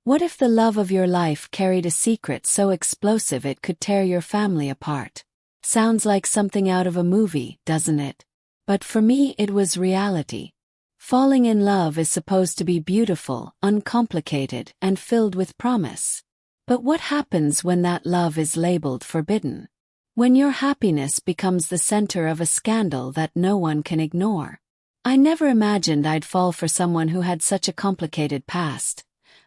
What if the love of your life carried a secret so explosive it could tear your family apart? Sounds like something out of a movie, doesn't it? But for me it was reality. Falling in love is supposed to be beautiful, uncomplicated, and filled with promise. But what happens when that love is labeled forbidden? When your happiness becomes the center of a scandal that no one can ignore? I never imagined I'd fall for someone who had such a complicated past.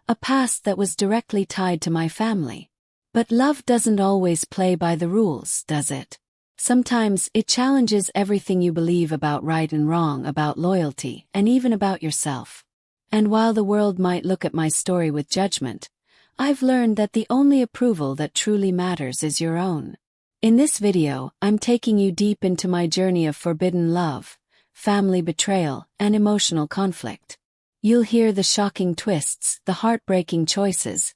A past that was directly tied to my family. But love doesn't always play by the rules, does it? Sometimes it challenges everything you believe about right and wrong, about loyalty, and even about yourself. And while the world might look at my story with judgment, I've learned that the only approval that truly matters is your own. In this video, I'm taking you deep into my journey of forbidden love, family betrayal, and emotional conflict. You'll hear the shocking twists, the heartbreaking choices,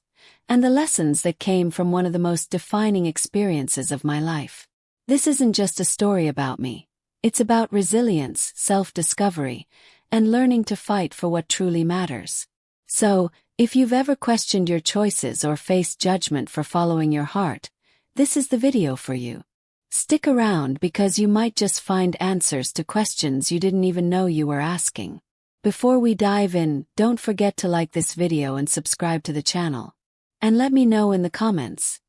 and the lessons that came from one of the most defining experiences of my life. This isn't just a story about me. It's about resilience, self-discovery, and learning to fight for what truly matters. So, if you've ever questioned your choices or faced judgment for following your heart, this is the video for you. Stick around because you might just find answers to questions you didn't even know you were asking. Before we dive in, don't forget to like this video and subscribe to the channel. And let me know in the comments.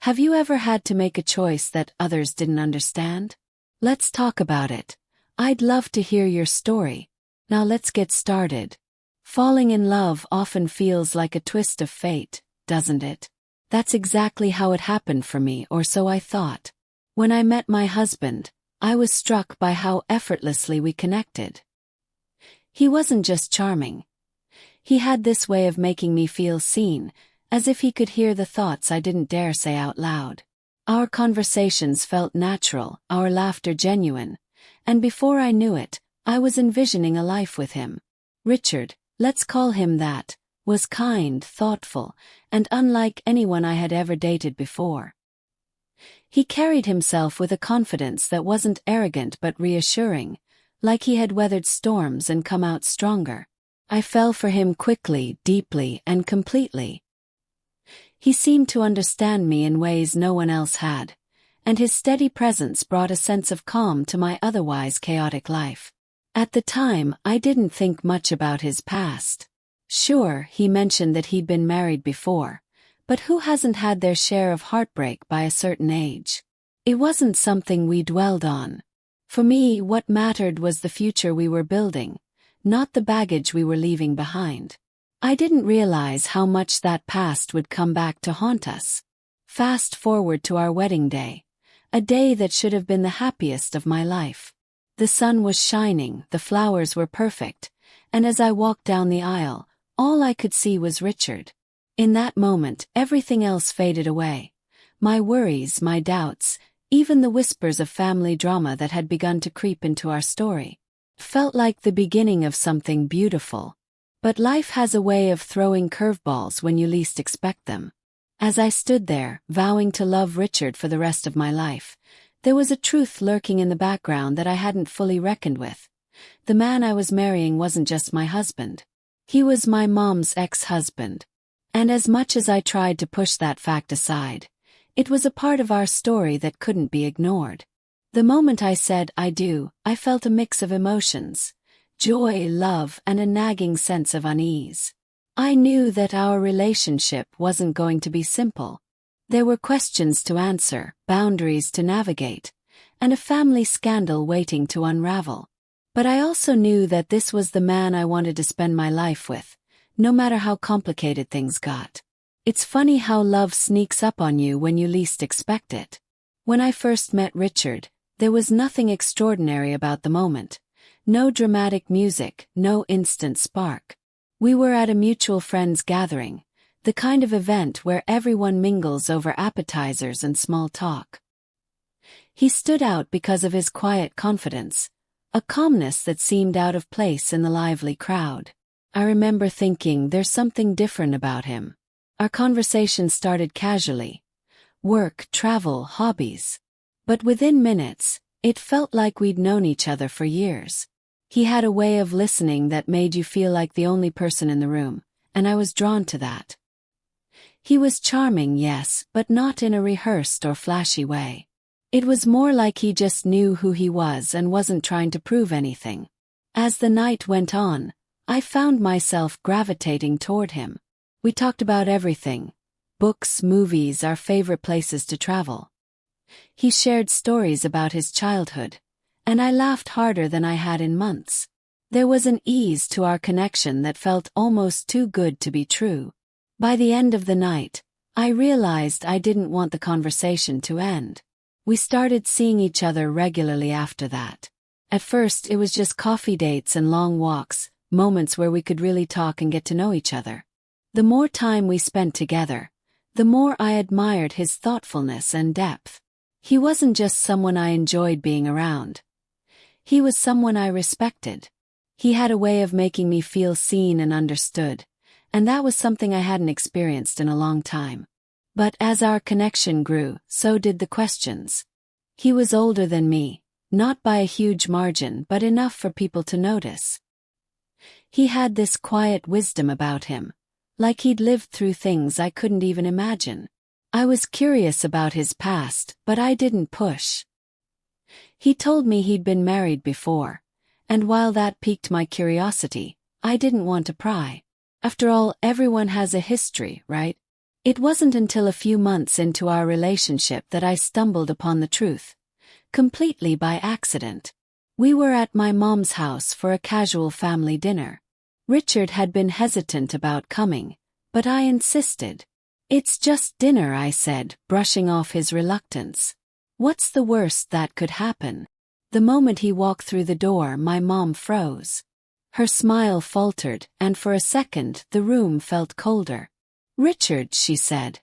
Have you ever had to make a choice that others didn't understand? Let's talk about it. I'd love to hear your story. Now let's get started. Falling in love often feels like a twist of fate, doesn't it? That's exactly how it happened for me, or so I thought. When I met my husband, I was struck by how effortlessly we connected. He wasn't just charming. He had this way of making me feel seen, as if he could hear the thoughts I didn't dare say out loud. Our conversations felt natural, our laughter genuine, and before I knew it, I was envisioning a life with him. Richard, let's call him that, was kind, thoughtful, and unlike anyone I had ever dated before. He carried himself with a confidence that wasn't arrogant but reassuring, like he had weathered storms and come out stronger. I fell for him quickly, deeply, and completely. He seemed to understand me in ways no one else had, and his steady presence brought a sense of calm to my otherwise chaotic life. At the time, I didn't think much about his past. Sure, he mentioned that he'd been married before, but who hasn't had their share of heartbreak by a certain age? It wasn't something we dwelled on. For me, what mattered was the future we were building, not the baggage we were leaving behind. I didn't realize how much that past would come back to haunt us. Fast forward to our wedding day, a day that should have been the happiest of my life. The sun was shining, the flowers were perfect, and as I walked down the aisle, all I could see was Richard. In that moment, everything else faded away. My worries, my doubts, even the whispers of family drama that had begun to creep into our story. Felt like the beginning of something beautiful. But life has a way of throwing curveballs when you least expect them. As I stood there, vowing to love Richard for the rest of my life, there was a truth lurking in the background that I hadn't fully reckoned with. The man I was marrying wasn't just my husband. He was my mom's ex-husband. And as much as I tried to push that fact aside, it was a part of our story that couldn't be ignored. The moment I said I do, I felt a mix of emotions. Joy, love, and a nagging sense of unease. I knew that our relationship wasn't going to be simple. There were questions to answer, boundaries to navigate, and a family scandal waiting to unravel. But I also knew that this was the man I wanted to spend my life with, no matter how complicated things got. It's funny how love sneaks up on you when you least expect it. When I first met Richard, there was nothing extraordinary about the moment. No dramatic music, no instant spark. We were at a mutual friends gathering, the kind of event where everyone mingles over appetizers and small talk. He stood out because of his quiet confidence, a calmness that seemed out of place in the lively crowd. I remember thinking there's something different about him. Our conversation started casually. Work, travel, hobbies. But within minutes, it felt like we'd known each other for years. He had a way of listening that made you feel like the only person in the room, and I was drawn to that. He was charming, yes, but not in a rehearsed or flashy way. It was more like he just knew who he was and wasn't trying to prove anything. As the night went on, I found myself gravitating toward him. We talked about everything: books, movies, our favorite places to travel. He shared stories about his childhood, and I laughed harder than I had in months. There was an ease to our connection that felt almost too good to be true. By the end of the night, I realized I didn't want the conversation to end. We started seeing each other regularly after that. At first, it was just coffee dates and long walks, moments where we could really talk and get to know each other. The more time we spent together, the more I admired his thoughtfulness and depth. He wasn't just someone I enjoyed being around. He was someone I respected. He had a way of making me feel seen and understood, and that was something I hadn't experienced in a long time. But as our connection grew, so did the questions. He was older than me, not by a huge margin but enough for people to notice. He had this quiet wisdom about him, like he'd lived through things I couldn't even imagine. I was curious about his past, but I didn't push. He told me he'd been married before, and while that piqued my curiosity, I didn't want to pry. After all, everyone has a history, right? It wasn't until a few months into our relationship that I stumbled upon the truth, completely by accident. We were at my mom's house for a casual family dinner. Richard had been hesitant about coming, but I insisted. "It's just dinner," I said, brushing off his reluctance. "What's the worst that could happen?" The moment he walked through the door, my mom froze. Her smile faltered, and for a second the room felt colder. "Richard," she said,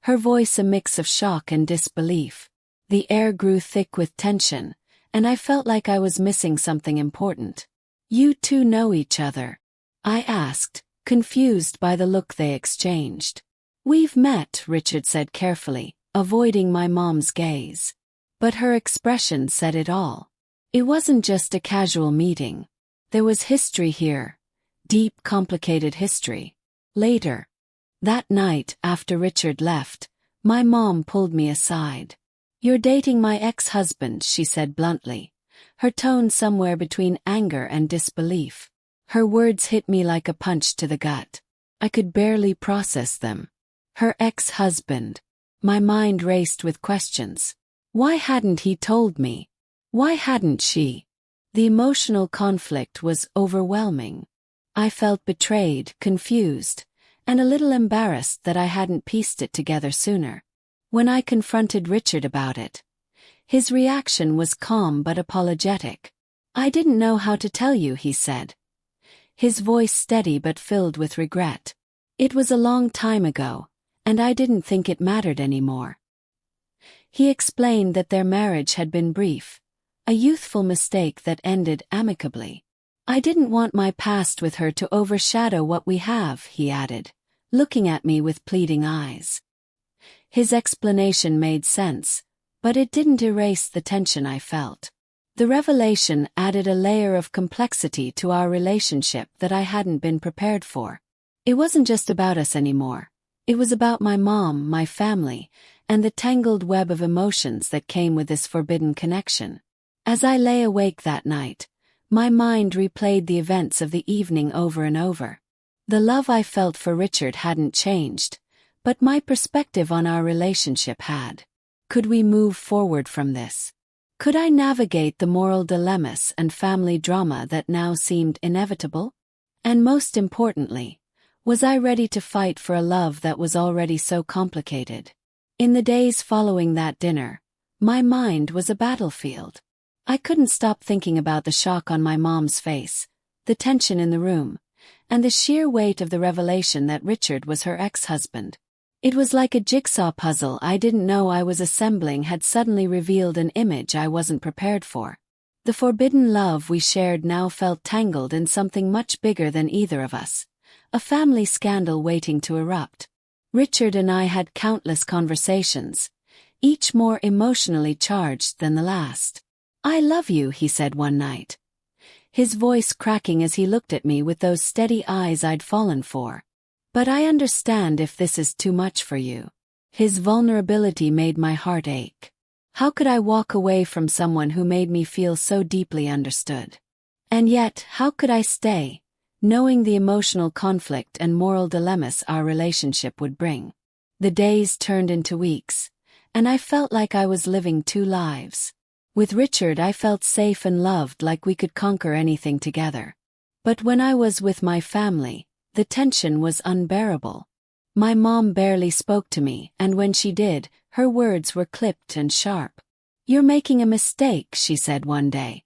her voice a mix of shock and disbelief. The air grew thick with tension, and I felt like I was missing something important. "You two know each other?" I asked, confused by the look they exchanged. "We've met," Richard said carefully, avoiding my mom's gaze. But her expression said it all. It wasn't just a casual meeting. There was history here. Deep, complicated history. Later, that night, after Richard left, my mom pulled me aside. "You're dating my ex-husband," she said bluntly, her tone somewhere between anger and disbelief. Her words hit me like a punch to the gut. I could barely process them. Her ex-husband. My mind raced with questions. Why hadn't he told me? Why hadn't she? The emotional conflict was overwhelming. I felt betrayed, confused, and a little embarrassed that I hadn't pieced it together sooner. When I confronted Richard about it, his reaction was calm but apologetic. "I didn't know how to tell you," he said, his voice steady but filled with regret. "It was a long time ago, and I didn't think it mattered anymore." He explained that their marriage had been brief, a youthful mistake that ended amicably. "I didn't want my past with her to overshadow what we have," he added, looking at me with pleading eyes. His explanation made sense, but it didn't erase the tension I felt. The revelation added a layer of complexity to our relationship that I hadn't been prepared for. It wasn't just about us anymore. It was about my mom, my family, and the tangled web of emotions that came with this forbidden connection. As I lay awake that night, my mind replayed the events of the evening over and over. The love I felt for Richard hadn't changed, but my perspective on our relationship had. Could we move forward from this? Could I navigate the moral dilemmas and family drama that now seemed inevitable? And most importantly, was I ready to fight for a love that was already so complicated? In the days following that dinner, my mind was a battlefield. I couldn't stop thinking about the shock on my mom's face, the tension in the room, and the sheer weight of the revelation that Richard was her ex-husband. It was like a jigsaw puzzle I didn't know I was assembling had suddenly revealed an image I wasn't prepared for. The forbidden love we shared now felt tangled in something much bigger than either of us, a family scandal waiting to erupt. Richard and I had countless conversations, each more emotionally charged than the last. "I love you," he said one night, his voice cracking as he looked at me with those steady eyes I'd fallen for. But I understand if this is too much for you. His vulnerability made my heart ache. How could I walk away from someone who made me feel so deeply understood? And yet, how could I stay, knowing the emotional conflict and moral dilemmas our relationship would bring? The days turned into weeks, and I felt like I was living two lives. With Richard, I felt safe and loved, like we could conquer anything together. But when I was with my family, the tension was unbearable. My mom barely spoke to me, and when she did, her words were clipped and sharp. "You're making a mistake," she said one day,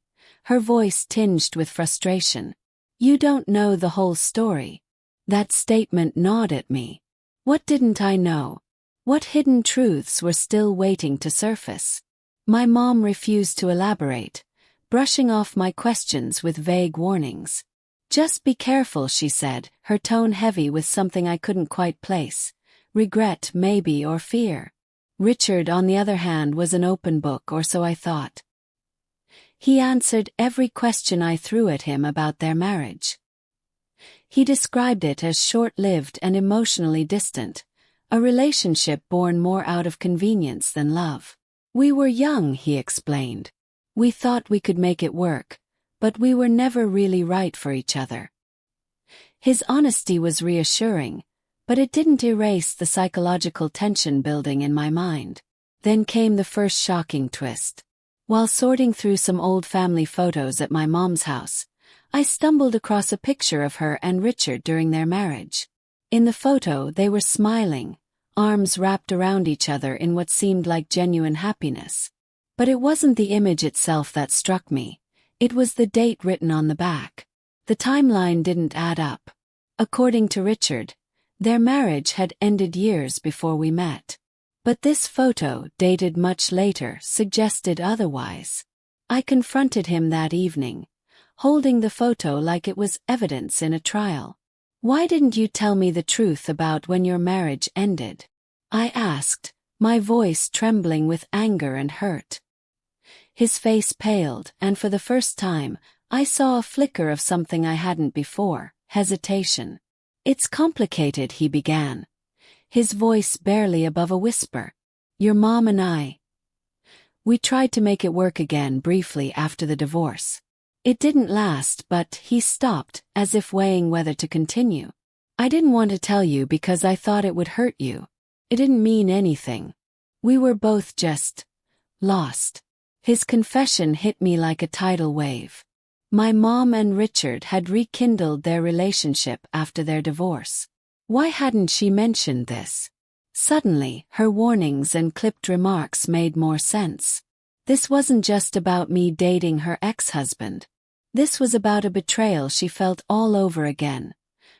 her voice tinged with frustration. "You don't know the whole story." That statement gnawed at me. What didn't I know? What hidden truths were still waiting to surface? My mom refused to elaborate, brushing off my questions with vague warnings. "Just be careful," she said, her tone heavy with something I couldn't quite place. Regret, maybe, or fear. Richard, on the other hand, was an open book, or so I thought. He answered every question I threw at him about their marriage. He described it as short-lived and emotionally distant, a relationship born more out of convenience than love. "We were young," he explained. "We thought we could make it work, but we were never really right for each other." His honesty was reassuring, but it didn't erase the psychological tension building in my mind. Then came the first shocking twist. While sorting through some old family photos at my mom's house, I stumbled across a picture of her and Richard during their marriage. In the photo, they were smiling, arms wrapped around each other in what seemed like genuine happiness. But it wasn't the image itself that struck me. It was the date written on the back. The timeline didn't add up. According to Richard, their marriage had ended years before we met. But this photo, dated much later, suggested otherwise. I confronted him that evening, holding the photo like it was evidence in a trial. "Why didn't you tell me the truth about when your marriage ended?" I asked, my voice trembling with anger and hurt. His face paled, and for the first time, I saw a flicker of something I hadn't before: hesitation. "It's complicated," he began, his voice barely above a whisper. "Your mom and we tried to make it work again briefly after the divorce. It didn't last, but..." He stopped, as if weighing whether to continue. "I didn't want to tell you because I thought it would hurt you. It didn't mean anything. We were both just lost." His confession hit me like a tidal wave. My mom and Richard had rekindled their relationship after their divorce. Why hadn't she mentioned this? Suddenly, her warnings and clipped remarks made more sense. This wasn't just about me dating her ex-husband. This was about a betrayal she felt all over again,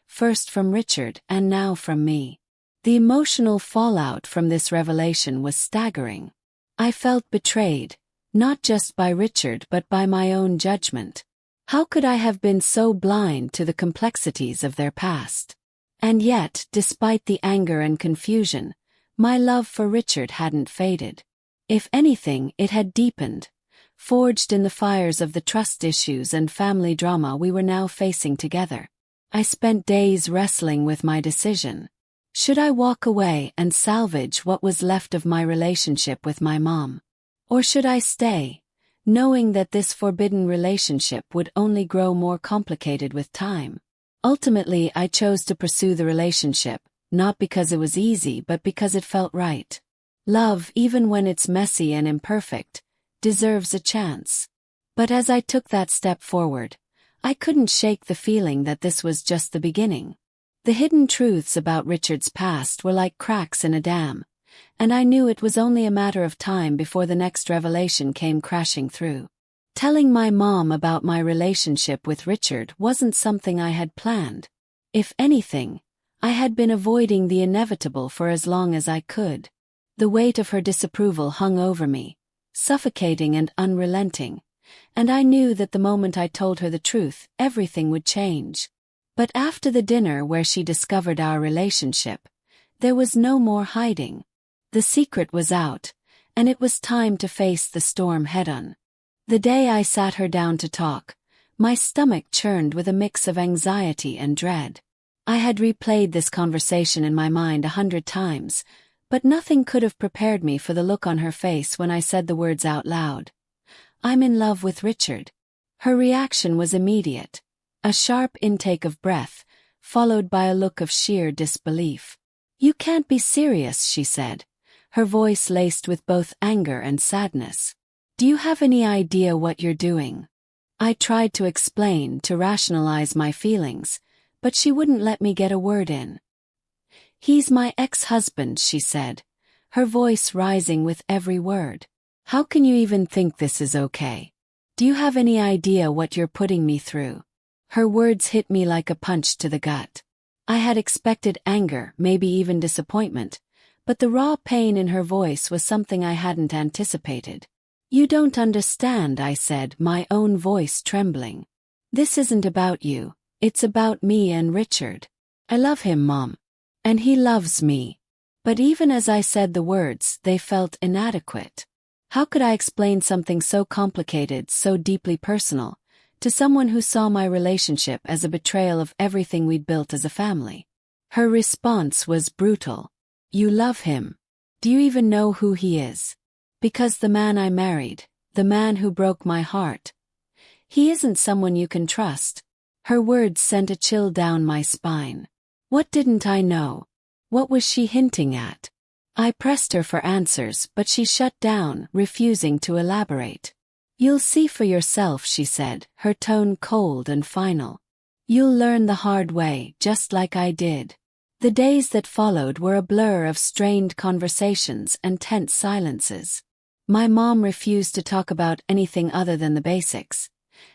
first from Richard and now from me. The emotional fallout from this revelation was staggering. I felt betrayed, not just by Richard but by my own judgment. How could I have been so blind to the complexities of their past? And yet, despite the anger and confusion, my love for Richard hadn't faded. If anything, it had deepened, forged in the fires of the trust issues and family drama we were now facing together. I spent days wrestling with my decision. Should I walk away and salvage what was left of my relationship with my mom? Or should I stay, knowing that this forbidden relationship would only grow more complicated with time? Ultimately, I chose to pursue the relationship, not because it was easy but because it felt right. Love, even when it's messy and imperfect, deserves a chance. But as I took that step forward, I couldn't shake the feeling that this was just the beginning. The hidden truths about Richard's past were like cracks in a dam, and I knew it was only a matter of time before the next revelation came crashing through. Telling my mom about my relationship with Richard wasn't something I had planned. If anything, I had been avoiding the inevitable for as long as I could. The weight of her disapproval hung over me, suffocating and unrelenting, and I knew that the moment I told her the truth, everything would change. But after the dinner where she discovered our relationship, there was no more hiding. The secret was out, and it was time to face the storm head-on. The day I sat her down to talk, my stomach churned with a mix of anxiety and dread. I had replayed this conversation in my mind 100 times, but nothing could have prepared me for the look on her face when I said the words out loud. I'm in love with Richard. Her reaction was immediate. A sharp intake of breath, followed by a look of sheer disbelief. You can't be serious, she said, her voice laced with both anger and sadness. Do you have any idea what you're doing? I tried to explain, to rationalize my feelings, but she wouldn't let me get a word in. He's my ex-husband, she said, her voice rising with every word. How can you even think this is okay? Do you have any idea what you're putting me through? Her words hit me like a punch to the gut. I had expected anger, maybe even disappointment, but the raw pain in her voice was something I hadn't anticipated. You don't understand, I said, my own voice trembling. This isn't about you, it's about me and Richard. I love him, Mom. And he loves me. But even as I said the words, they felt inadequate. How could I explain something so complicated, so deeply personal, to someone who saw my relationship as a betrayal of everything we'd built as a family? Her response was brutal. You love him. Do you even know who he is? Because the man I married, the man who broke my heart, he isn't someone you can trust. Her words sent a chill down my spine. What didn't I know? What was she hinting at? I pressed her for answers, but she shut down, refusing to elaborate. You'll see for yourself, she said, her tone cold and final. You'll learn the hard way, just like I did. The days that followed were a blur of strained conversations and tense silences. My mom refused to talk about anything other than the basics,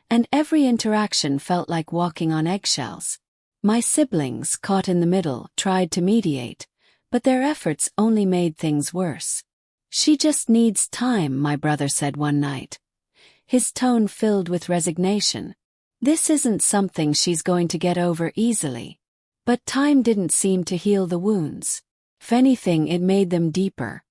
and every interaction felt like walking on eggshells. My siblings, caught in the middle, tried to mediate, but their efforts only made things worse. She just needs time, my brother said one night, his tone filled with resignation. This isn't something she's going to get over easily. But time didn't seem to heal the wounds. If anything, it made them deeper.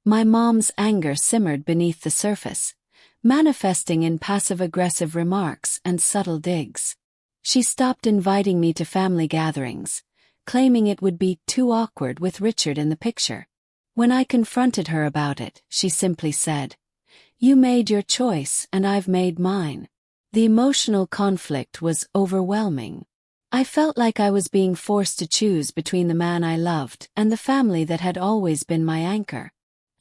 My mom's anger simmered beneath the surface, manifesting in passive-aggressive remarks and subtle digs. She stopped inviting me to family gatherings, claiming it would be too awkward with Richard in the picture. When I confronted her about it, she simply said, "You made your choice and I've made mine." The emotional conflict was overwhelming. I felt like I was being forced to choose between the man I loved and the family that had always been my anchor.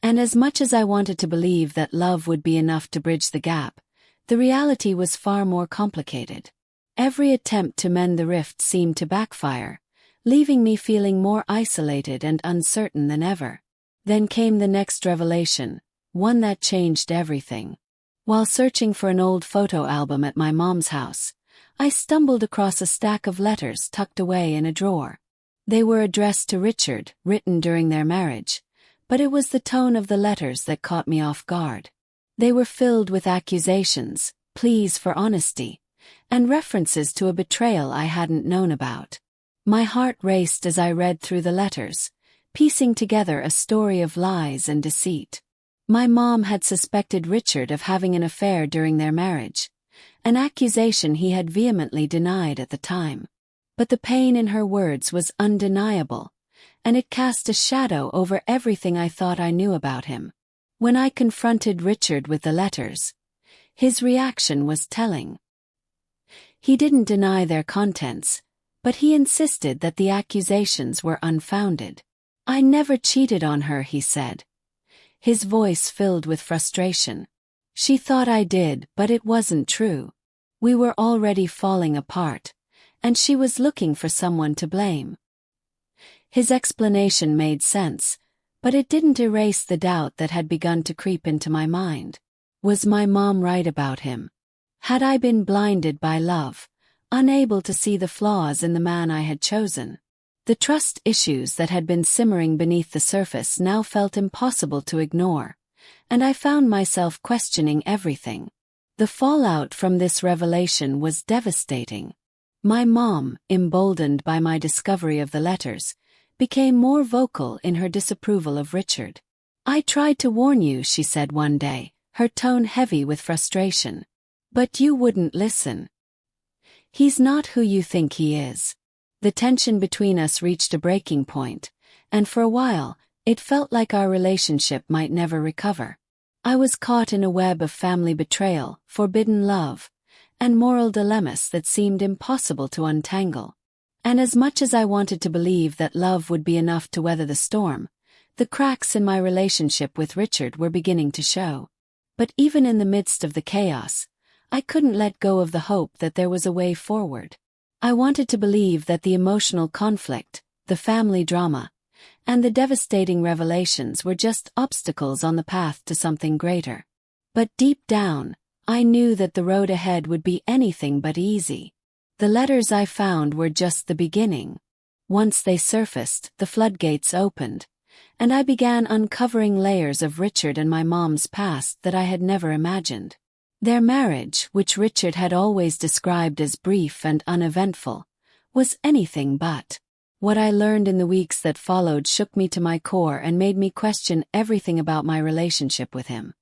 And as much as I wanted to believe that love would be enough to bridge the gap, the reality was far more complicated. Every attempt to mend the rift seemed to backfire, leaving me feeling more isolated and uncertain than ever. Then came the next revelation, one that changed everything. While searching for an old photo album at my mom's house, I stumbled across a stack of letters tucked away in a drawer. They were addressed to Richard, written during their marriage, but it was the tone of the letters that caught me off guard. They were filled with accusations, pleas for honesty, and references to a betrayal I hadn't known about. My heart raced as I read through the letters, piecing together a story of lies and deceit. My mom had suspected Richard of having an affair during their marriage, an accusation he had vehemently denied at the time. But the pain in her words was undeniable, and it cast a shadow over everything I thought I knew about him. When I confronted Richard with the letters, his reaction was telling. He didn't deny their contents, but he insisted that the accusations were unfounded. "I never cheated on her," he said, his voice filled with frustration. "She thought I did, but it wasn't true. We were already falling apart, and she was looking for someone to blame." His explanation made sense, but it didn't erase the doubt that had begun to creep into my mind. Was my mom right about him? Had I been blinded by love, unable to see the flaws in the man I had chosen? The trust issues that had been simmering beneath the surface now felt impossible to ignore, and I found myself questioning everything. The fallout from this revelation was devastating. My mom, emboldened by my discovery of the letters, became more vocal in her disapproval of Richard. "I tried to warn you," she said one day, her tone heavy with frustration. "But you wouldn't listen. He's not who you think he is. The tension between us reached a breaking point, and for a while, it felt like our relationship might never recover. I was caught in a web of family betrayal, forbidden love, and moral dilemmas that seemed impossible to untangle. And as much as I wanted to believe that love would be enough to weather the storm, the cracks in my relationship with Richard were beginning to show. But even in the midst of the chaos, I couldn't let go of the hope that there was a way forward. I wanted to believe that the emotional conflict, the family drama, and the devastating revelations were just obstacles on the path to something greater. But deep down, I knew that the road ahead would be anything but easy. The letters I found were just the beginning. Once they surfaced, the floodgates opened, and I began uncovering layers of Richard and my mom's past that I had never imagined. Their marriage, which Richard had always described as brief and uneventful, was anything but. What I learned in the weeks that followed shook me to my core and made me question everything about my relationship with him.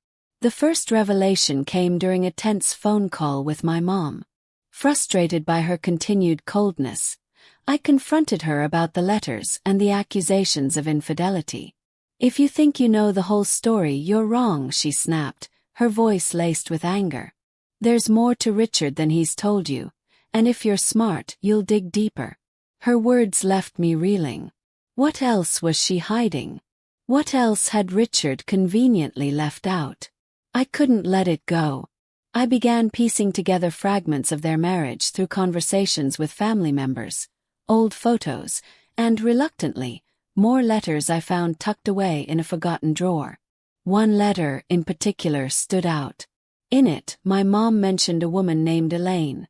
The first revelation came during a tense phone call with my mom. Frustrated by her continued coldness, I confronted her about the letters and the accusations of infidelity. "If you think you know the whole story, you're wrong," she snapped, her voice laced with anger. "There's more to Richard than he's told you, and if you're smart, you'll dig deeper." Her words left me reeling. What else was she hiding? What else had Richard conveniently left out? I couldn't let it go. I began piecing together fragments of their marriage through conversations with family members, old photos, and reluctantly, more letters I found tucked away in a forgotten drawer. One letter, in particular, stood out. In it, my mom mentioned a woman named Elaine,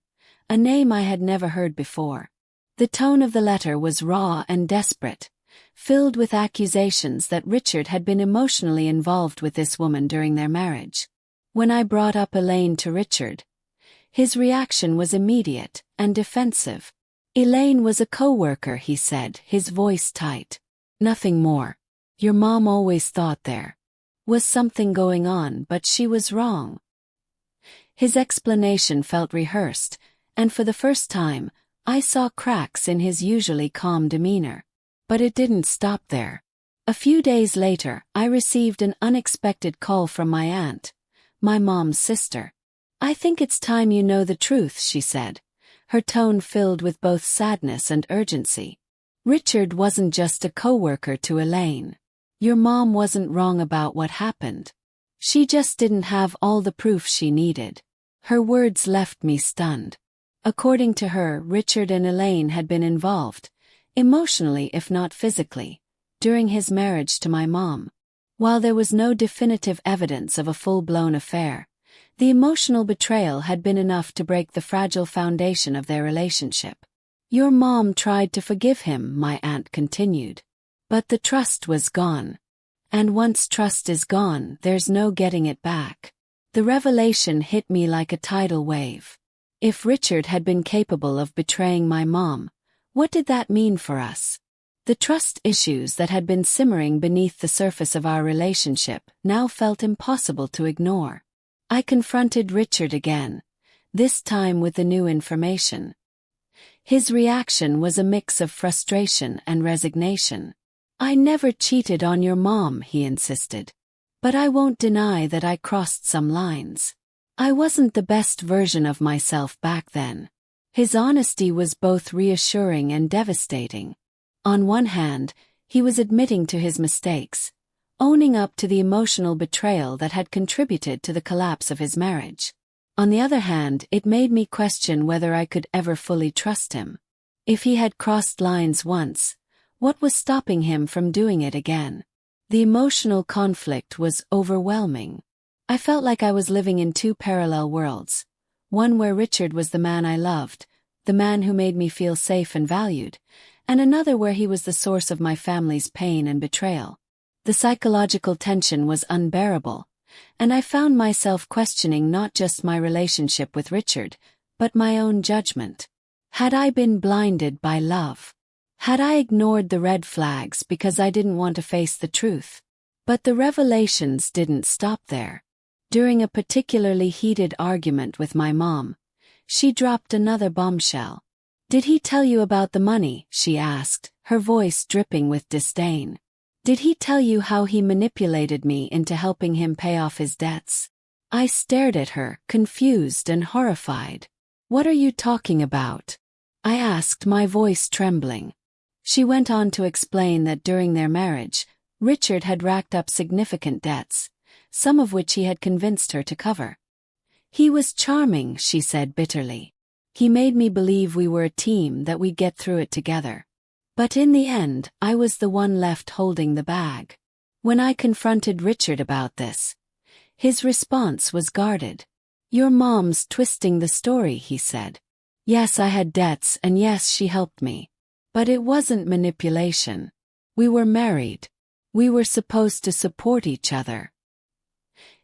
a name I had never heard before. The tone of the letter was raw and desperate, filled with accusations that Richard had been emotionally involved with this woman during their marriage. When I brought up Elaine to Richard, his reaction was immediate and defensive. "Elaine was a co-worker," he said, his voice tight. "Nothing more. Your mom always thought there was something going on, but she was wrong." His explanation felt rehearsed, and for the first time, I saw cracks in his usually calm demeanor. But it didn't stop there. A few days later, I received an unexpected call from my aunt, my mom's sister. "I think it's time you know the truth," she said, her tone filled with both sadness and urgency. "Richard wasn't just a co-worker to Elaine. Your mom wasn't wrong about what happened. She just didn't have all the proof she needed." Her words left me stunned. According to her, Richard and Elaine had been involved, emotionally if not physically, during his marriage to my mom. While there was no definitive evidence of a full-blown affair, the emotional betrayal had been enough to break the fragile foundation of their relationship. "Your mom tried to forgive him," my aunt continued. "But the trust was gone. And once trust is gone, there's no getting it back." The revelation hit me like a tidal wave. If Richard had been capable of betraying my mom, what did that mean for us? The trust issues that had been simmering beneath the surface of our relationship now felt impossible to ignore. I confronted Richard again, this time with the new information. His reaction was a mix of frustration and resignation. "I never cheated on your mom," he insisted. "But I won't deny that I crossed some lines. I wasn't the best version of myself back then." His honesty was both reassuring and devastating. On one hand, he was admitting to his mistakes, owning up to the emotional betrayal that had contributed to the collapse of his marriage. On the other hand, it made me question whether I could ever fully trust him. If he had crossed lines once, what was stopping him from doing it again? The emotional conflict was overwhelming. I felt like I was living in two parallel worlds, one where Richard was the man I loved, the man who made me feel safe and valued, and another where he was the source of my family's pain and betrayal. The psychological tension was unbearable, and I found myself questioning not just my relationship with Richard, but my own judgment. Had I been blinded by love? Had I ignored the red flags because I didn't want to face the truth? But the revelations didn't stop there. During a particularly heated argument with my mom, she dropped another bombshell. Did he tell you about the money? She asked, her voice dripping with disdain. Did he tell you how he manipulated me into helping him pay off his debts? I stared at her, confused and horrified. What are you talking about? I asked, my voice trembling. She went on to explain that during their marriage, Richard had racked up significant debts, some of which he had convinced her to cover. He was charming, she said bitterly. He made me believe we were a team, that we'd get through it together. But in the end, I was the one left holding the bag. When I confronted Richard about this, his response was guarded. Your mom's twisting the story, he said. Yes, I had debts, and yes, she helped me. But it wasn't manipulation. We were married. We were supposed to support each other.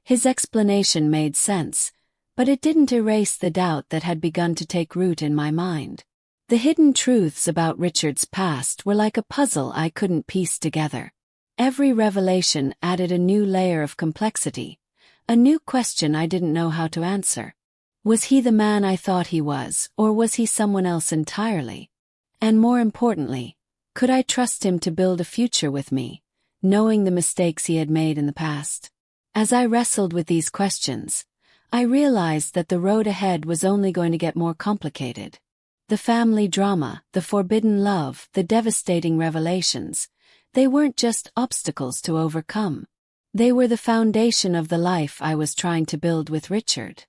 His explanation made sense, but it didn't erase the doubt that had begun to take root in my mind. The hidden truths about Richard's past were like a puzzle I couldn't piece together. Every revelation added a new layer of complexity, a new question I didn't know how to answer. Was he the man I thought he was, or was he someone else entirely? And more importantly, could I trust him to build a future with me, knowing the mistakes he had made in the past? As I wrestled with these questions, I realized that the road ahead was only going to get more complicated. The family drama, the forbidden love, the devastating revelations, they weren't just obstacles to overcome. They were the foundation of the life I was trying to build with Richard.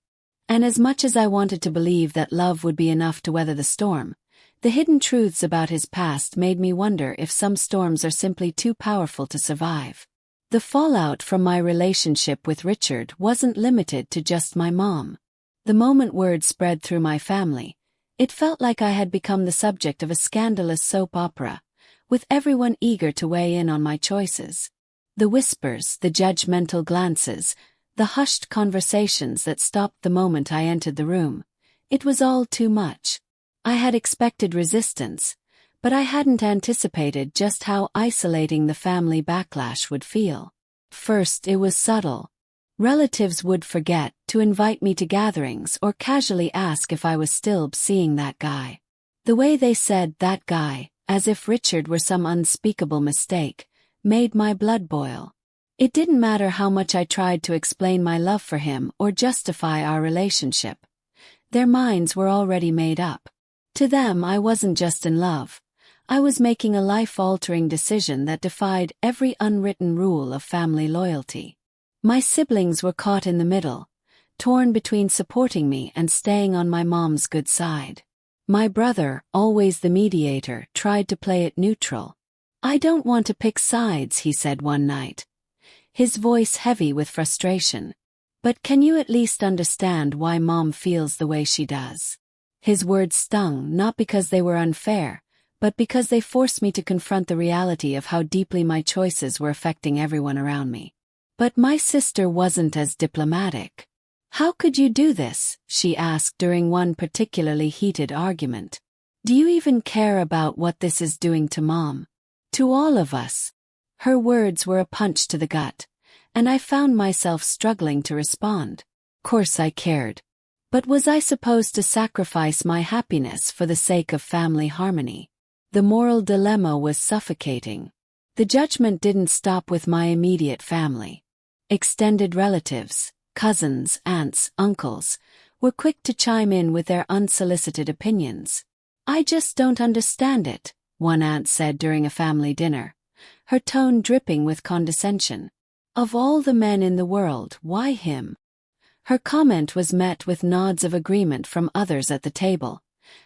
And as much as I wanted to believe that love would be enough to weather the storm, the hidden truths about his past made me wonder if some storms are simply too powerful to survive. The fallout from my relationship with Richard wasn't limited to just my mom. The moment word spread through my family, it felt like I had become the subject of a scandalous soap opera, with everyone eager to weigh in on my choices. The whispers, the judgmental glances, the hushed conversations that stopped the moment I entered the room. It was all too much. I had expected resistance, but I hadn't anticipated just how isolating the family backlash would feel. First, it was subtle. Relatives would forget to invite me to gatherings or casually ask if I was still seeing that guy. The way they said "that guy," as if Richard were some unspeakable mistake, made my blood boil. It didn't matter how much I tried to explain my love for him or justify our relationship. Their minds were already made up. To them, I wasn't just in love. I was making a life-altering decision that defied every unwritten rule of family loyalty. My siblings were caught in the middle, torn between supporting me and staying on my mom's good side. My brother, always the mediator, tried to play it neutral. I don't want to pick sides, he said one night, his voice heavy with frustration. But can you at least understand why Mom feels the way she does? His words stung, not because they were unfair, but because they forced me to confront the reality of how deeply my choices were affecting everyone around me. But my sister wasn't as diplomatic. How could you do this? She asked during one particularly heated argument. Do you even care about what this is doing to Mom? To all of us. Her words were a punch to the gut, and I found myself struggling to respond. Of course I cared. But was I supposed to sacrifice my happiness for the sake of family harmony? The moral dilemma was suffocating. The judgment didn't stop with my immediate family. Extended relatives, cousins, aunts, uncles, were quick to chime in with their unsolicited opinions. I just don't understand it, one aunt said during a family dinner, her tone dripping with condescension. Of all the men in the world, why him? Her comment was met with nods of agreement from others at the table,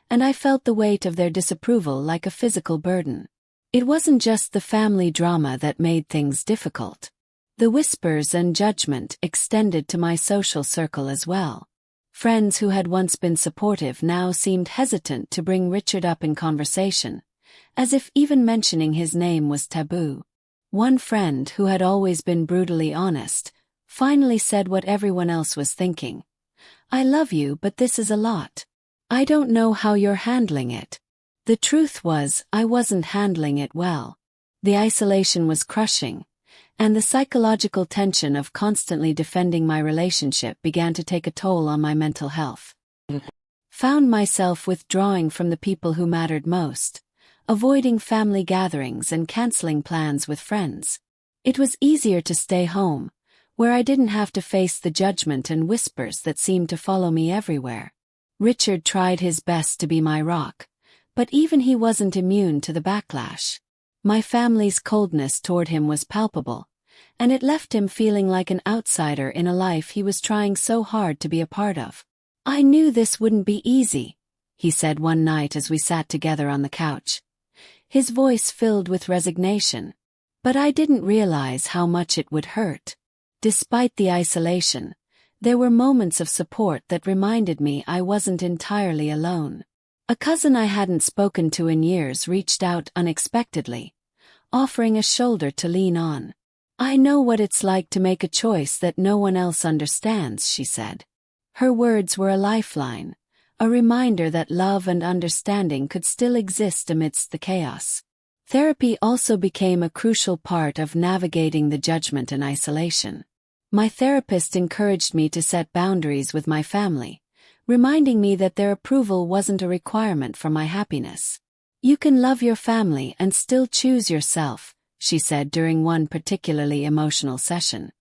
and I felt the weight of their disapproval like a physical burden. It wasn't just the family drama that made things difficult. The whispers and judgment extended to my social circle as well. Friends who had once been supportive now seemed hesitant to bring Richard up in conversation, as if even mentioning his name was taboo. One friend who had always been brutally honest finally said what everyone else was thinking. I love you, but this is a lot. I don't know how you're handling it. The truth was, I wasn't handling it well. The isolation was crushing, and the psychological tension of constantly defending my relationship began to take a toll on my mental health. Found myself withdrawing from the people who mattered most, avoiding family gatherings and canceling plans with friends. It was easier to stay home, where I didn't have to face the judgment and whispers that seemed to follow me everywhere. Richard tried his best to be my rock, but even he wasn't immune to the backlash. My family's coldness toward him was palpable, and it left him feeling like an outsider in a life he was trying so hard to be a part of. "I knew this wouldn't be easy," he said one night as we sat together on the couch, his voice filled with resignation. "But I didn't realize how much it would hurt." Despite the isolation, there were moments of support that reminded me I wasn't entirely alone. A cousin I hadn't spoken to in years reached out unexpectedly, offering a shoulder to lean on. "I know what it's like to make a choice that no one else understands," she said. Her words were a lifeline, a reminder that love and understanding could still exist amidst the chaos. Therapy also became a crucial part of navigating the judgment and isolation. My therapist encouraged me to set boundaries with my family, reminding me that their approval wasn't a requirement for my happiness. "You can love your family and still choose yourself," she said during one particularly emotional session.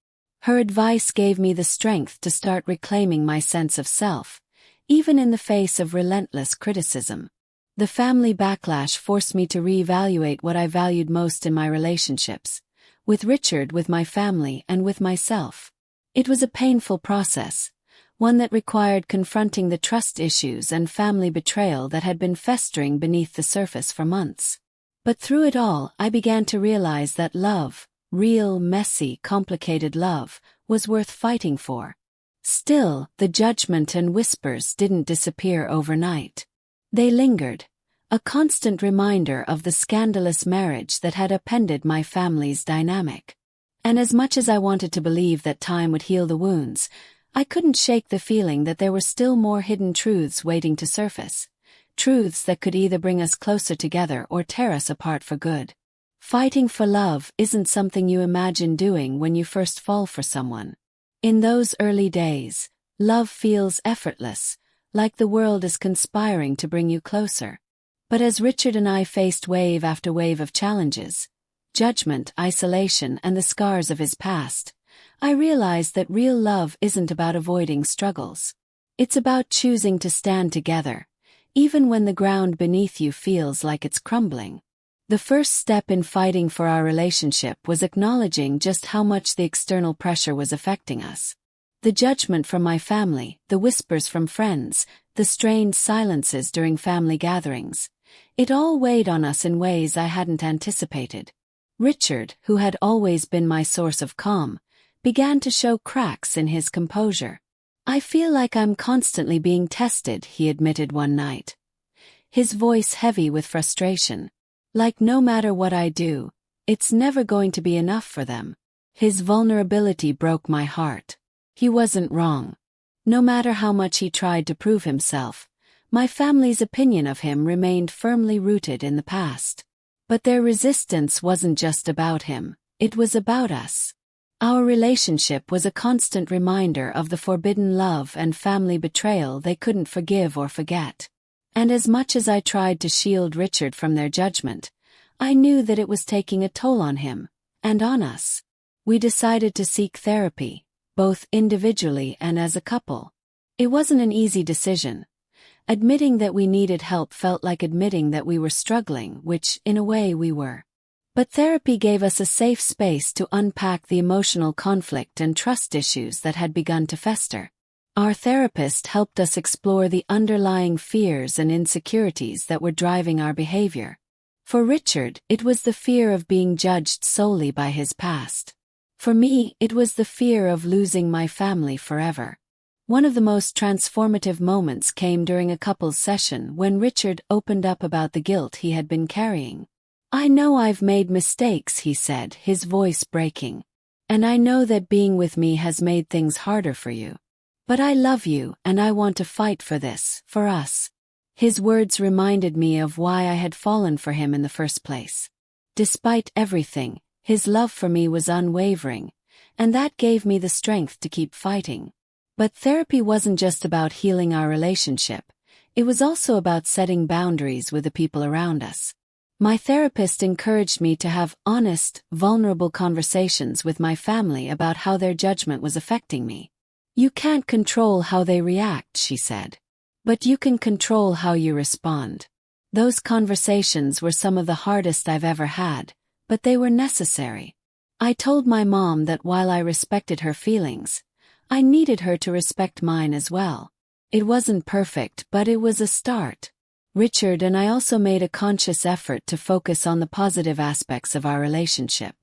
Her advice gave me the strength to start reclaiming my sense of self, even in the face of relentless criticism. The family backlash forced me to reevaluate what I valued most in my relationships, with Richard, with my family, and with myself. It was a painful process, one that required confronting the trust issues and family betrayal that had been festering beneath the surface for months. But through it all, I began to realize that love, real, messy, complicated love, was worth fighting for. Still, the judgment and whispers didn't disappear overnight. They lingered, a constant reminder of the scandalous marriage that had upended my family's dynamic. And as much as I wanted to believe that time would heal the wounds, I couldn't shake the feeling that there were still more hidden truths waiting to surface, truths that could either bring us closer together or tear us apart for good. Fighting for love isn't something you imagine doing when you first fall for someone. In those early days, love feels effortless, like the world is conspiring to bring you closer. But as Richard and I faced wave after wave of challenges, judgment, isolation, and the scars of his past, I realized that real love isn't about avoiding struggles. It's about choosing to stand together, even when the ground beneath you feels like it's crumbling. The first step in fighting for our relationship was acknowledging just how much the external pressure was affecting us. The judgment from my family, the whispers from friends, the strained silences during family gatherings. It all weighed on us in ways I hadn't anticipated. Richard, who had always been my source of calm, began to show cracks in his composure. "I feel like I'm constantly being tested," he admitted one night, his voice heavy with frustration. "Like no matter what I do, it's never going to be enough for them." His vulnerability broke my heart. He wasn't wrong. No matter how much he tried to prove himself, my family's opinion of him remained firmly rooted in the past. But their resistance wasn't just about him, it was about us. Our relationship was a constant reminder of the forbidden love and family betrayal they couldn't forgive or forget. And as much as I tried to shield Richard from their judgment, I knew that it was taking a toll on him, and on us. We decided to seek therapy, both individually and as a couple. It wasn't an easy decision. Admitting that we needed help felt like admitting that we were struggling, which, in a way, we were. But therapy gave us a safe space to unpack the emotional conflict and trust issues that had begun to fester. Our therapist helped us explore the underlying fears and insecurities that were driving our behavior. For Richard, it was the fear of being judged solely by his past. For me, it was the fear of losing my family forever. One of the most transformative moments came during a couples session when Richard opened up about the guilt he had been carrying. "I know I've made mistakes," he said, his voice breaking. "And I know that being with me has made things harder for you. But I love you, and I want to fight for this, for us." His words reminded me of why I had fallen for him in the first place. Despite everything, his love for me was unwavering, and that gave me the strength to keep fighting. But therapy wasn't just about healing our relationship, It was also about setting boundaries with the people around us. My therapist encouraged me to have honest, vulnerable conversations with my family about how their judgment was affecting me. You can't control how they react, she said. But you can control how you respond. Those conversations were some of the hardest I've ever had, but they were necessary. I told my mom that while I respected her feelings, I needed her to respect mine as well. It wasn't perfect, but it was a start. Richard and I also made a conscious effort to focus on the positive aspects of our relationship.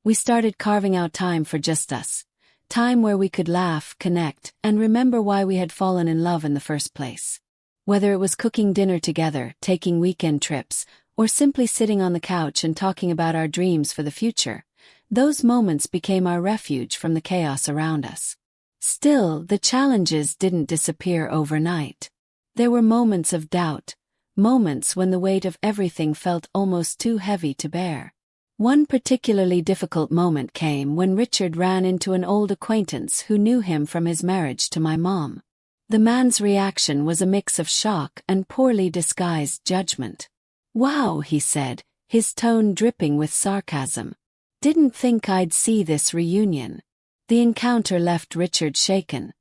We started carving out time for just us, time where we could laugh, connect, and remember why we had fallen in love in the first place. Whether it was cooking dinner together, taking weekend trips, or simply sitting on the couch and talking about our dreams for the future, those moments became our refuge from the chaos around us. Still, the challenges didn't disappear overnight. There were moments of doubt, moments when the weight of everything felt almost too heavy to bear. One particularly difficult moment came when Richard ran into an old acquaintance who knew him from his marriage to my mom. The man's reaction was a mix of shock and poorly disguised judgment. "Wow," he said, his tone dripping with sarcasm. "Didn't think I'd see this reunion." The encounter left Richard shaken,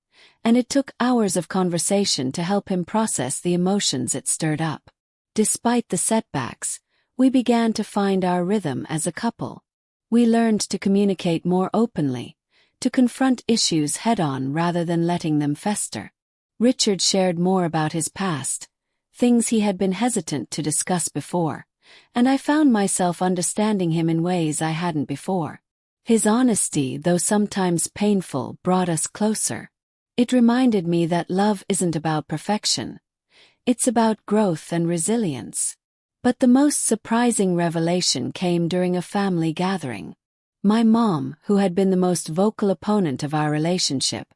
and it took hours of conversation to help him process the emotions it stirred up. Despite the setbacks, we began to find our rhythm as a couple. We learned to communicate more openly, to confront issues head-on rather than letting them fester. Richard shared more about his past, things he had been hesitant to discuss before, and I found myself understanding him in ways I hadn't before. His honesty, though sometimes painful, brought us closer. It reminded me that love isn't about perfection. It's about growth and resilience. But the most surprising revelation came during a family gathering. My mom, who had been the most vocal opponent of our relationship,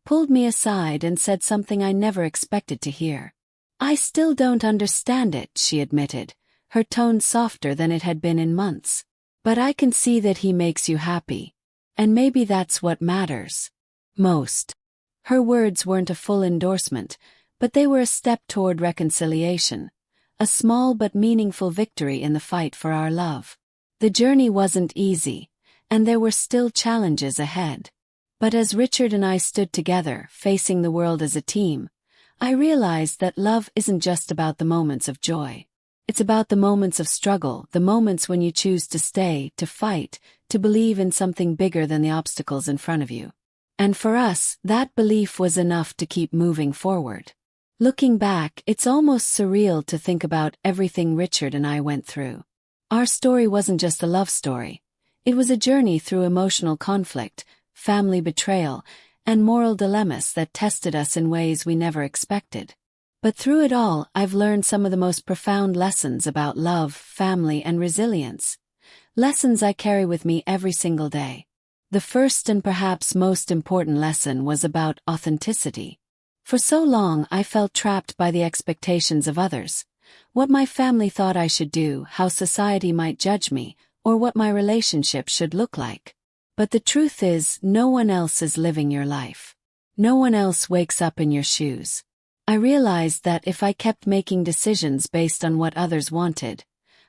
pulled me aside and said something I never expected to hear. "I still don't understand it," she admitted, her tone softer than it had been in months. "But I can see that he makes you happy. And maybe that's what matters most." Her words weren't a full endorsement, but they were a step toward reconciliation, a small but meaningful victory in the fight for our love. The journey wasn't easy, and there were still challenges ahead. But as Richard and I stood together, facing the world as a team, I realized that love isn't just about the moments of joy. It's about the moments of struggle, the moments when you choose to stay, to fight, to believe in something bigger than the obstacles in front of you. And for us, that belief was enough to keep moving forward. Looking back, it's almost surreal to think about everything Richard and I went through. Our story wasn't just a love story. It was a journey through emotional conflict, family betrayal, and moral dilemmas that tested us in ways we never expected. But through it all, I've learned some of the most profound lessons about love, family, and resilience. Lessons I carry with me every single day. The first and perhaps most important lesson was about authenticity. For so long I felt trapped by the expectations of others, what my family thought I should do, how society might judge me, or what my relationship should look like. But the truth is, no one else is living your life. No one else wakes up in your shoes. I realized that if I kept making decisions based on what others wanted,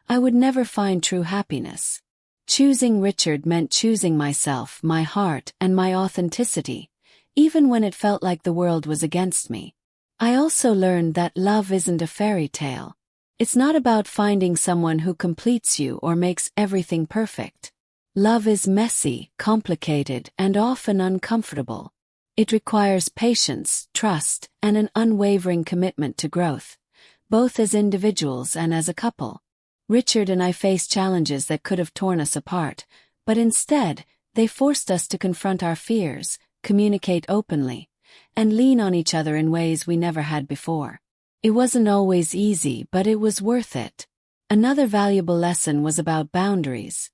I would never find true happiness. Choosing Richard meant choosing myself, my heart, and my authenticity, even when it felt like the world was against me. I also learned that love isn't a fairy tale. It's not about finding someone who completes you or makes everything perfect. Love is messy, complicated, and often uncomfortable. It requires patience, trust, and an unwavering commitment to growth, both as individuals and as a couple. Richard and I faced challenges that could have torn us apart, but instead, they forced us to confront our fears, communicate openly, and lean on each other in ways we never had before. It wasn't always easy, but it was worth it. Another valuable lesson was about boundaries,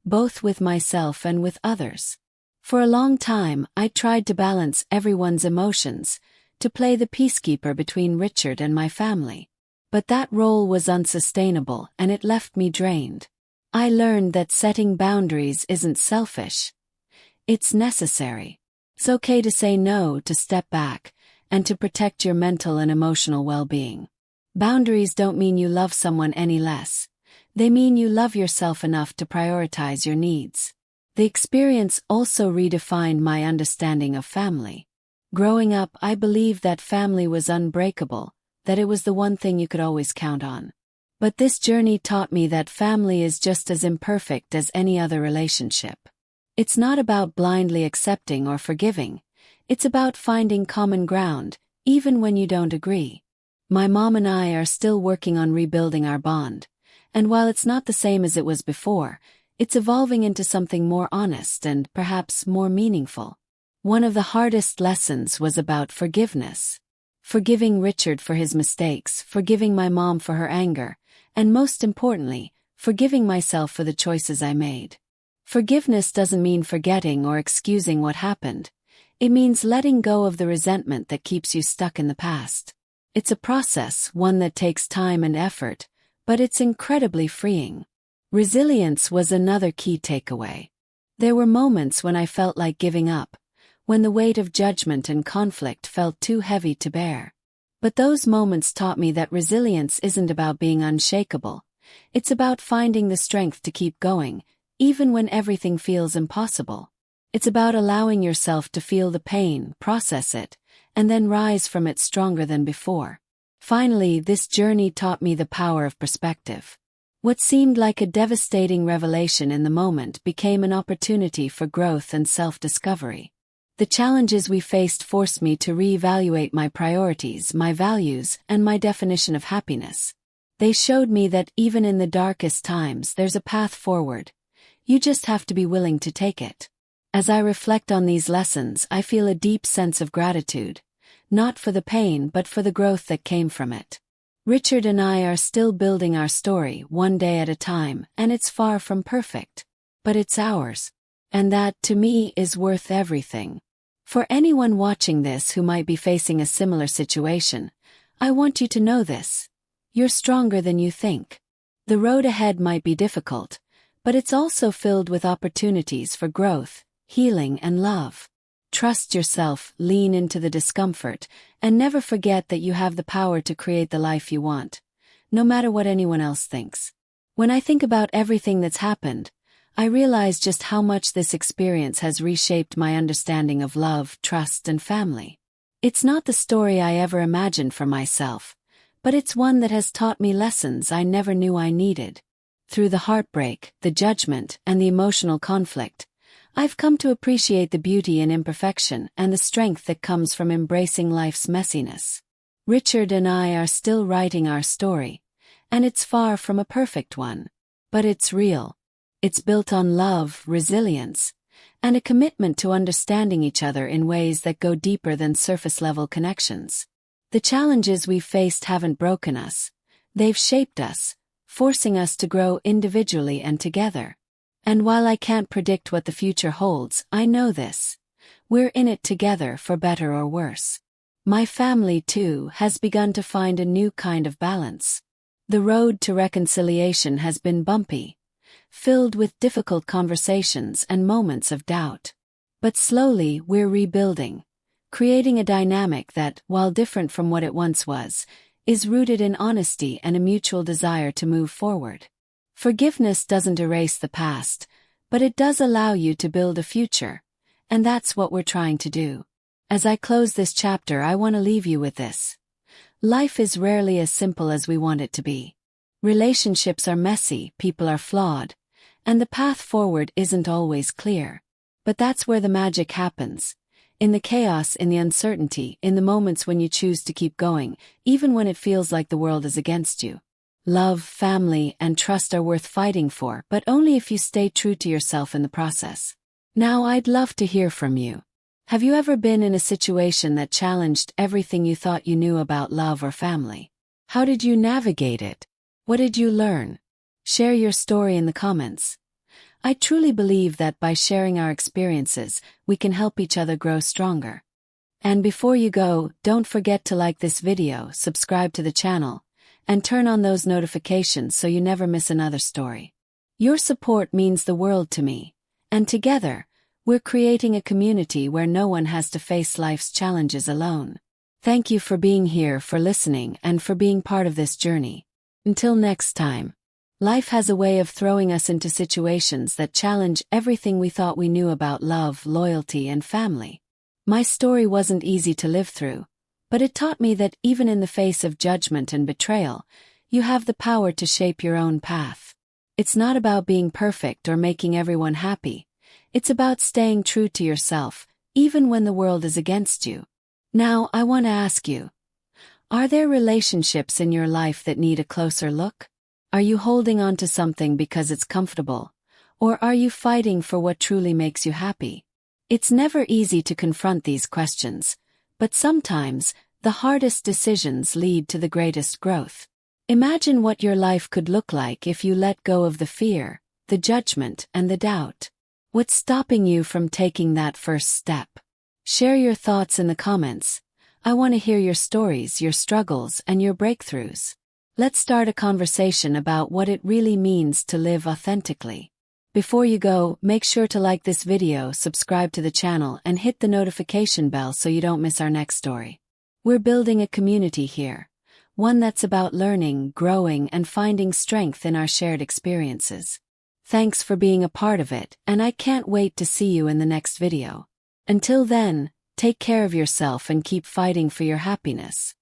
both with myself and with others. For a long time, I tried to balance everyone's emotions, to play the peacekeeper between Richard and my family. But that role was unsustainable, and it left me drained. I learned that setting boundaries isn't selfish. It's necessary. It's okay to say no, to step back, and to protect your mental and emotional well-being. Boundaries don't mean you love someone any less. They mean you love yourself enough to prioritize your needs. The experience also redefined my understanding of family. Growing up, I believed that family was unbreakable, that it was the one thing you could always count on. But this journey taught me that family is just as imperfect as any other relationship. It's not about blindly accepting or forgiving. It's about finding common ground, even when you don't agree. My mom and I are still working on rebuilding our bond, and while it's not the same as it was before, it's evolving into something more honest and perhaps more meaningful. One of the hardest lessons was about forgiveness. Forgiving Richard for his mistakes, forgiving my mom for her anger, and most importantly, forgiving myself for the choices I made. Forgiveness doesn't mean forgetting or excusing what happened. It means letting go of the resentment that keeps you stuck in the past. It's a process, one that takes time and effort, but it's incredibly freeing. Resilience was another key takeaway. There were moments when I felt like giving up, when the weight of judgment and conflict felt too heavy to bear. But those moments taught me that resilience isn't about being unshakable. It's about finding the strength to keep going, even when everything feels impossible. It's about allowing yourself to feel the pain, process it, and then rise from it stronger than before. Finally, this journey taught me the power of perspective. What seemed like a devastating revelation in the moment became an opportunity for growth and self-discovery. The challenges we faced forced me to reevaluate my priorities, my values, and my definition of happiness. They showed me that even in the darkest times, there's a path forward. You just have to be willing to take it. As I reflect on these lessons, I feel a deep sense of gratitude, not for the pain but for the growth that came from it. Richard and I are still building our story one day at a time, and it's far from perfect. But it's ours. And that, to me, is worth everything. For anyone watching this who might be facing a similar situation, I want you to know this. You're stronger than you think. The road ahead might be difficult, but it's also filled with opportunities for growth, healing, and love. Trust yourself, lean into the discomfort, and never forget that you have the power to create the life you want, no matter what anyone else thinks. When I think about everything that's happened, I realize just how much this experience has reshaped my understanding of love, trust, and family. It's not the story I ever imagined for myself, but it's one that has taught me lessons I never knew I needed. Through the heartbreak, the judgment, and the emotional conflict, I've come to appreciate the beauty in imperfection and the strength that comes from embracing life's messiness. Richard and I are still writing our story, and it's far from a perfect one. But it's real. It's built on love, resilience, and a commitment to understanding each other in ways that go deeper than surface-level connections. The challenges we've faced haven't broken us. They've shaped us, forcing us to grow individually and together. And while I can't predict what the future holds, I know this. We're in it together, for better or worse. My family, too, has begun to find a new kind of balance. The road to reconciliation has been bumpy, filled with difficult conversations and moments of doubt. But slowly, we're rebuilding, creating a dynamic that, while different from what it once was, is rooted in honesty and a mutual desire to move forward. Forgiveness doesn't erase the past, but it does allow you to build a future, and that's what we're trying to do. As I close this chapter, I want to leave you with this. Life is rarely as simple as we want it to be. Relationships are messy, people are flawed, and the path forward isn't always clear. But that's where the magic happens. In the chaos, in the uncertainty, in the moments when you choose to keep going, even when it feels like the world is against you. Love, family, and trust are worth fighting for, but only if you stay true to yourself in the process. Now, I'd love to hear from you. Have you ever been in a situation that challenged everything you thought you knew about love or family? How did you navigate it? What did you learn? Share your story in the comments. I truly believe that by sharing our experiences, we can help each other grow stronger. And before you go, don't forget to like this video, subscribe to the channel, and turn on those notifications so you never miss another story. Your support means the world to me, and together, we're creating a community where no one has to face life's challenges alone. Thank you for being here, for listening, and for being part of this journey. Until next time. Life has a way of throwing us into situations that challenge everything we thought we knew about love, loyalty, and family. My story wasn't easy to live through, but it taught me that even in the face of judgment and betrayal, you have the power to shape your own path. It's not about being perfect or making everyone happy. It's about staying true to yourself, even when the world is against you. Now, I want to ask you, are there relationships in your life that need a closer look? Are you holding on to something because it's comfortable? Or are you fighting for what truly makes you happy? It's never easy to confront these questions, but sometimes, the hardest decisions lead to the greatest growth. Imagine what your life could look like if you let go of the fear, the judgment, and the doubt. What's stopping you from taking that first step? Share your thoughts in the comments. I want to hear your stories, your struggles, and your breakthroughs. Let's start a conversation about what it really means to live authentically. Before you go, make sure to like this video, subscribe to the channel, and hit the notification bell so you don't miss our next story. We're building a community here, one that's about learning, growing, and finding strength in our shared experiences. Thanks for being a part of it, and I can't wait to see you in the next video. Until then, take care of yourself and keep fighting for your happiness.